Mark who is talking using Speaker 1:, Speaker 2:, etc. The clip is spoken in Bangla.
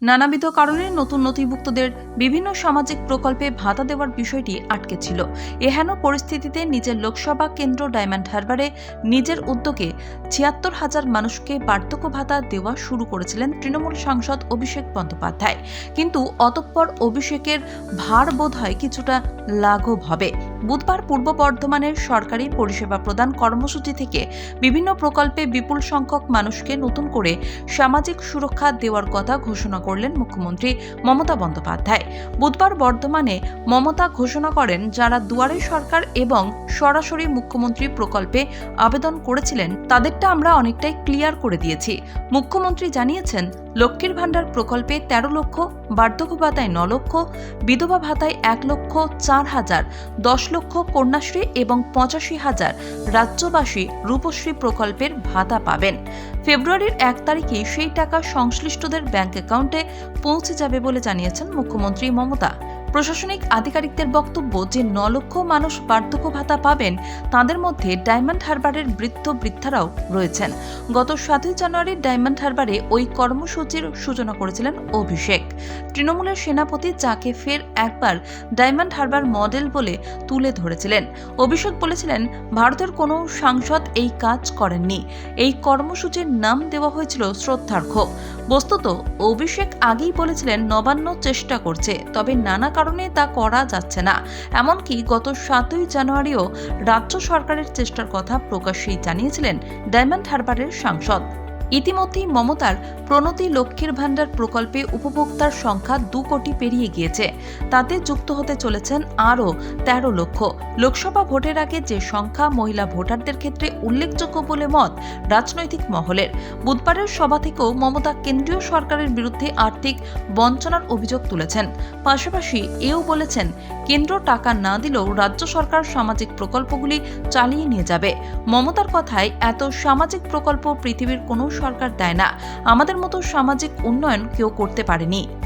Speaker 1: নানাবিধ কারণে নতুন নথিভুক্তদের বিভিন্ন সামাজিক প্রকল্পে ভাতা দেওয়ার বিষয়টি আটকে ছিল। এহেন পরিস্থিতিতে নিজের লোকসভা কেন্দ্র ডায়মন্ড হারবারে নিজের উদ্যোগে ৭৬,০০০ মানুষকে বার্ধক্য ভাতা দেওয়া শুরু করেছিলেন তৃণমূল সাংসদ অভিষেক বন্দ্যোপাধ্যায়। কিন্তু অতঃপর অভিষেকের ভার বোধহয় কিছুটা লাঘব হবে। বুধবার পূর্ব বর্ধমানের সরকারি পরিষেবা প্রদান কর্মসূচি থেকে বিভিন্ন প্রকল্পে বিপুল সংখ্যক মানুষকে নতুন করে সামাজিক সুরক্ষা দেওয়ার কথা ঘোষণা করলেন মুখ্যমন্ত্রী মমতা বন্দ্যোপাধ্যায়। বুধবার বর্ধমানে মমতা ঘোষণা করেন, যারা দুয়ারে সরকার এবং সরাসরি মুখ্যমন্ত্রী প্রকল্পে আবেদন করেছিলেন তাদেরটা আমরা অনেকটাই ক্লিয়ার করে দিয়েছি। মুখ্যমন্ত্রী জানিয়েছেন, লক্ষ্মীর ভাণ্ডার প্রকল্পে ১৩ লক্ষ, বার্ধক্য ভাতায় ৯ লক্ষ, বিধবা ভাতায় ১,০৪,০০০, ১০ লক্ষ কন্যাশ্রী এবং ৮৫,০০০ রাজ্যবাসী রূপশ্রী প্রকল্পের ভাতা পাবেন। ফেব্রুয়ারির ১ তারিখে সেই টাকা সংশ্লিষ্টদের ব্যাংক অ্যাকাউন্টে পৌঁছে যাবে বলে জানিয়েছেন মুখ্যমন্ত্রী মমতা। প্রশাসনিক আধিকারিকদের বক্তব্য যে ৯ লক্ষ মানুষ বার্ধক্য ভাতা পাবেন, তাদের মধ্যে ডায়মন্ড হারবারের বৃদ্ধ বৃদ্ধারাও রয়েছেন। গত ৭ই জানুয়ারি ডায়মন্ড হারবারে ওই কর্মসূচির সূচনা করেছিলেন অভিষেক। তৃণমূলের সেনাপতি যাকে ফের একবার ডায়মন্ড হারবার মডেল বলে তুলে ধরেছিলেন। অভিষেক বলেছিলেন, ভারতের কোনো সাংসদ এই কাজ করেননি। এই কর্মসূচির নাম দেওয়া হয়েছিল শ্রদ্ধার্ঘ্য। বস্তুত অভিষেক আগেই বলেছিলেন নবান্ন চেষ্টা করছে, তবে নানা কারণে তা করা যাচ্ছে না। এমনকি গত ৭ই জানুয়ারিও রাজ্য সরকারের চেষ্টার কথা প্রকাশ্যেই জানিয়েছিলেন ডায়মন্ড হারবারের সাংসদ। ইতিমধ্যেই মমতার প্রণতি লক্ষ্মীর ভাণ্ডার প্রকল্পে উপভোক্তার সংখ্যা ২ কোটি পেরিয়ে গিয়েছে। তাতে যুক্ত হতে চলেছেন আরও ১৩ লক্ষ। লোকসভা ভোটের আগে যে সংখ্যা মহিলা ভোটারদের ক্ষেত্রে উল্লেখযোগ্য বলে মত রাজনৈতিক মহলের। বুধবারের সভা থেকেও মমতা কেন্দ্রীয় সরকারের বিরুদ্ধে আর্থিক বঞ্চনার অভিযোগ তুলেছেন। পাশাপাশি এও বলেছেন, কেন্দ্র টাকা না দিলেও রাজ্য সরকার সামাজিক প্রকল্পগুলি চালিয়ে নিয়ে যাবে। মমতার কথায়, এত সামাজিক প্রকল্প পৃথিবীর কোনো সরকার দেয় না। আমাদের মতো সামাজিক উন্নয়ন কেউ করতে পারেনি।